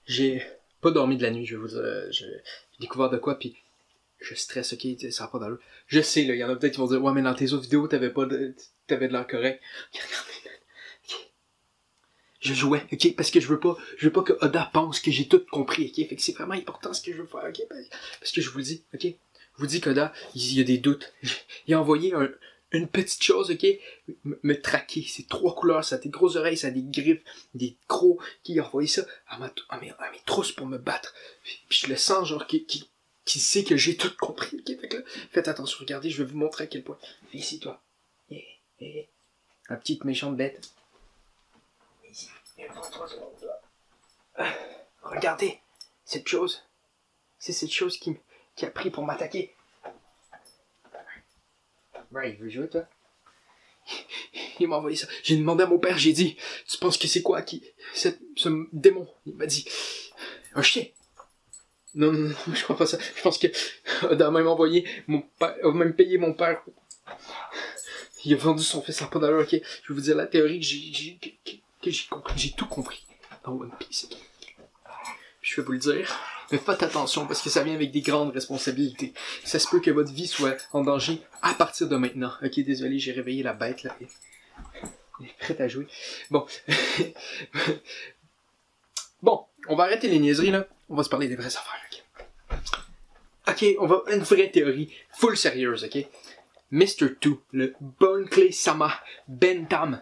J'ai pas dormi de la nuit, je vais vous dire. J'ai découvert de quoi, puis je stresse, ok, ça va pas d'allure. Je sais, là, il y en a peut-être qui vont dire, ouais, mais dans tes autres vidéos, t'avais de l'air correct. Regardez, ok. Je jouais, ok, parce que je veux pas que Oda pense que j'ai tout compris, ok. Fait que c'est vraiment important ce que je veux faire, ok. Parce que je vous le dis, ok. Je vous dis qu'Oda, il y a des doutes. Il a envoyé une petite chose, ok, me traquer. C'est 3 couleurs, ça a des grosses oreilles, ça a des griffes, des crocs, qui a envoyé ça à mes trousses pour me battre. Puis je le sens, genre, qui sait que j'ai tout compris, ok. Fait que là, faites attention, regardez, je vais vous montrer à quel point. Viens ici, toi. La petite méchante bête. Viens ici, viens, prends 3 secondes, là. Regardez, cette chose. C'est cette chose qui a pris pour m'attaquer. Ouais, il veut jouer, toi? Il m'a envoyé ça. J'ai demandé à mon père, j'ai dit, tu penses que c'est quoi ce démon? Il m'a dit, un chien. Non, je crois pas ça. Je pense que Oda a même envoyé mon père, a même payé mon père. Il a vendu son fils à pas d'allure, ok? Je vais vous dire la théorie que j'ai compris. J'ai tout compris dans One Piece, ok? Puis je vais vous le dire. Mais faites attention parce que ça vient avec des grandes responsabilités. Ça se peut que votre vie soit en danger à partir de maintenant. Ok, désolé, j'ai réveillé la bête là. Elle est prête à jouer. Bon. Bon, on va arrêter les niaiseries là. On va se parler des vraies affaires, ok? On va une vraie théorie, full sérieuse, ok? Mr. 2, le Bon Clay Sama Bentam.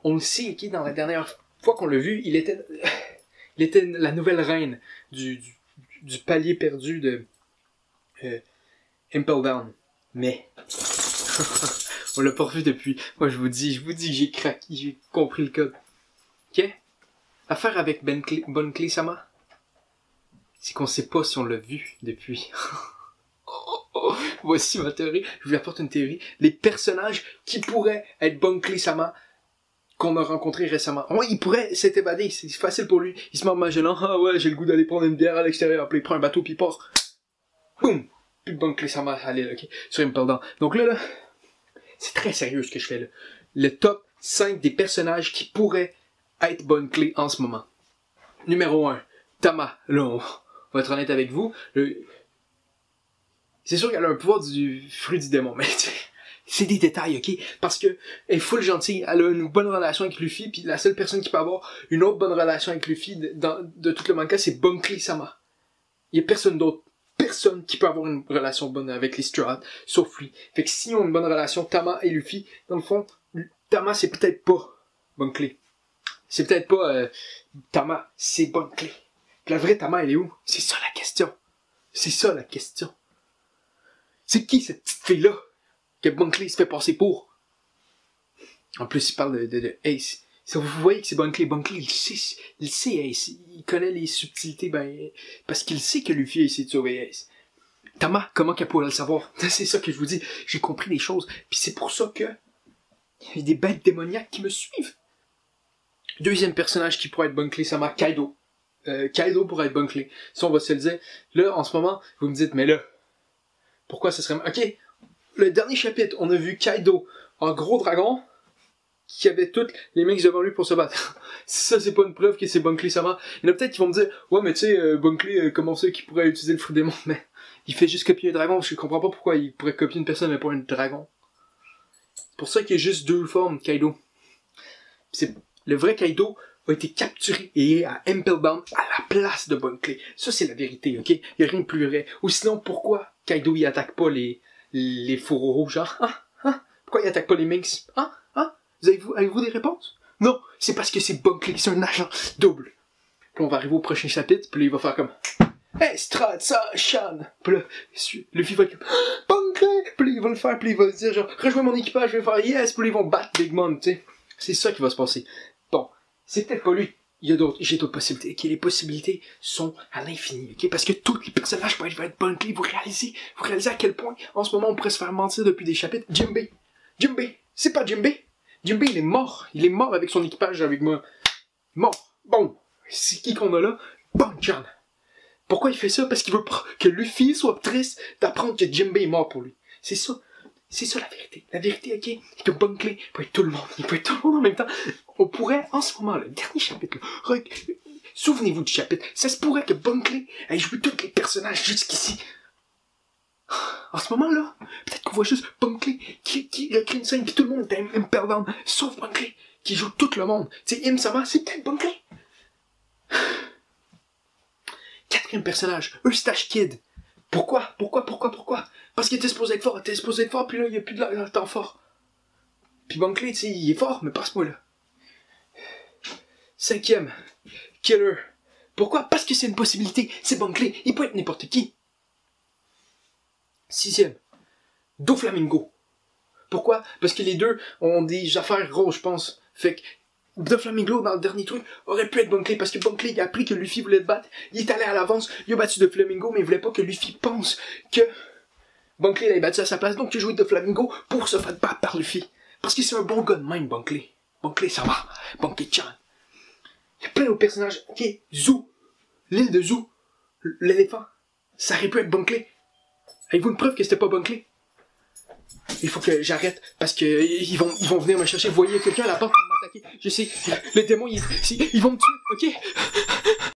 On le sait, ok, dans la dernière fois qu'on l'a vu, il était la nouvelle reine du palier perdu de Impel Down. Mais on l'a pas revu depuis. Moi je vous dis que j'ai craqué, j'ai compris le code. Ok? Affaire avec Bon Clay Sama, c'est qu'on sait pas si on l'a vu depuis. Voici ma théorie. Je vous apporte une théorie. Les personnages qui pourraient être Bon Clay Sama qu'on a rencontré récemment. Ouais, il pourrait s'être évadé, c'est facile pour lui. Il se met en Magellan, ah ouais, j'ai le goût d'aller prendre une bière à l'extérieur, puis il prend un bateau, puis il part. Boum! Plus de Bon Clay Sama à l'île, ok? Sur Impel Down. Donc là, c'est très sérieux ce que je fais là. Le top 5 des personnages qui pourraient être Bon Clay en ce moment. Numéro 1, Tama. Là, on va être honnête avec vous. C'est sûr qu'elle a un pouvoir du fruit du démon, mais c'est des détails, ok? Parce que elle est full gentille, elle a une bonne relation avec Luffy, puis la seule personne qui peut avoir une autre bonne relation avec Luffy de tout le manga, c'est Bon Clay Sama. Il y a personne d'autre. Personne qui peut avoir une relation bonne avec les Straw, sauf lui. Fait que si on a une bonne relation, Tama et Luffy, dans le fond, Tama c'est peut-être pas Bon Clay. C'est peut-être pas Tama, c'est Bon Clay. Puis la vraie Tama, elle est où? C'est ça la question. C'est ça la question. C'est qui cette petite fille-là que Bon Clay se fait passer pour? En plus, il parle de Ace. Ça, vous voyez que c'est Bon Clay. Bon Clay, il sait Ace. Il connaît les subtilités, parce qu'il sait que Luffy a essayé de sauver Ace. Tama, comment qu'elle pourrait le savoir? C'est ça que je vous dis. J'ai compris les choses. Puis c'est pour ça que il y a des bêtes démoniaques qui me suivent. Deuxième personnage qui pourrait être Bon Clay Sama, Kaido. Kaido pourrait être Bon Clay. Ça, on va se le dire. Là, en ce moment, vous me dites, mais là, pourquoi ça serait... Ok, le dernier chapitre, on a vu Kaido en gros dragon qui avait toutes les mecs devant lui pour se battre. Ça, c'est pas une preuve que c'est Bon Clay Sama. Il y en a peut-être qui vont me dire, ouais, mais tu sais, Bon Clay, comment ça qu'il pourrait utiliser le fruit démon? Mais il fait juste copier un dragon. Je comprends pas pourquoi il pourrait copier une personne mais pas un dragon. C'est pour ça qu'il y a juste 2 formes, Kaido. Le vrai Kaido a été capturé et est à Impel Down à la place de Bon Clay. Ça, c'est la vérité, ok? Il y a rien de plus vrai. Ou sinon, pourquoi Kaido, il attaque pas les fourreaux rouges, genre? Pourquoi il attaque pas les Minx? Avez-vous des réponses? Non, c'est parce que c'est Bon Clay, c'est un agent double. Puis on va arriver au prochain chapitre, puis là, il va faire comme... Hey, Strad, ça, Shan! Puis là, Luffy va être comme... Bon Clay! Puis là, il va le faire, puis il va se dire genre... Rejoins mon équipage, je vais faire yes! Puis là, ils vont battre Big Mom, tu sais. C'est ça qui va se passer. Bon, c'est peut-être pas lui. J'ai d'autres possibilités. Ok, les possibilités sont à l'infini, ok? Parce que tous les personnages peuvent être Bon Clay. Vous réalisez à quel point, en ce moment, on pourrait se faire mentir depuis des chapitres. Jinbei, c'est pas Jinbei. Jinbei, il est mort. Il est mort avec son équipage, avec moi. Mort. Bon. C'est qui qu'on a là? Bonchan. Pourquoi il fait ça? Parce qu'il veut pas que Luffy soit triste d'apprendre que Jinbei est mort pour lui. C'est ça. C'est ça la vérité. La vérité, ok? C'est que Bon Clay peut être tout le monde. Il peut être tout le monde en même temps. On pourrait, en ce moment, le dernier chapitre, là, Souvenez-vous du chapitre. Ça se pourrait que Bunkley ait joué tous les personnages jusqu'ici. En ce moment-là, peut-être qu'on voit juste Bunkley qui a créé une scène, puis tout le monde est imperdant, sauf Bunkley, qui joue tout le monde. Tu sais, Im-sama, c'est peut-être Bunkley. Quatrième personnage, Eustache Kid. Pourquoi? Parce qu'il était supposé être fort, puis là, il n'y a plus de temps fort. Puis Bunkley, tu sais, il est fort, mais pas à ce point-là. Cinquième, Killer. Pourquoi? Parce que c'est une possibilité. C'est Bunkley, il peut être n'importe qui. Sixième, Doflamingo. Pourquoi? Parce que les deux ont des affaires grosses, je pense. Fait que Doflamingo, dans le dernier truc, aurait pu être Bunkley, parce que Bunkley a appris que Luffy voulait le battre. Il est allé à l'avance, il a battu Doflamingo, mais il voulait pas que Luffy pense que Bunkley l'ait battu à sa place. Donc il a joué Doflamingo pour se faire battre par Luffy. Parce que c'est un bon gars de même, Bunkley. Bunkley, ça va. Bunkley-chan. Il y a plein d'autres personnages. Ok, Zoo. L'île de Zoo. L'éléphant. Ça aurait pu être Bunkley. Avez-vous une preuve que c'était pas Bunkley? Il faut que j'arrête, parce que ils vont venir me chercher. Vous voyez quelqu'un à la porte pour m'attaquer. Je sais, le démon, ils vont me tuer, ok?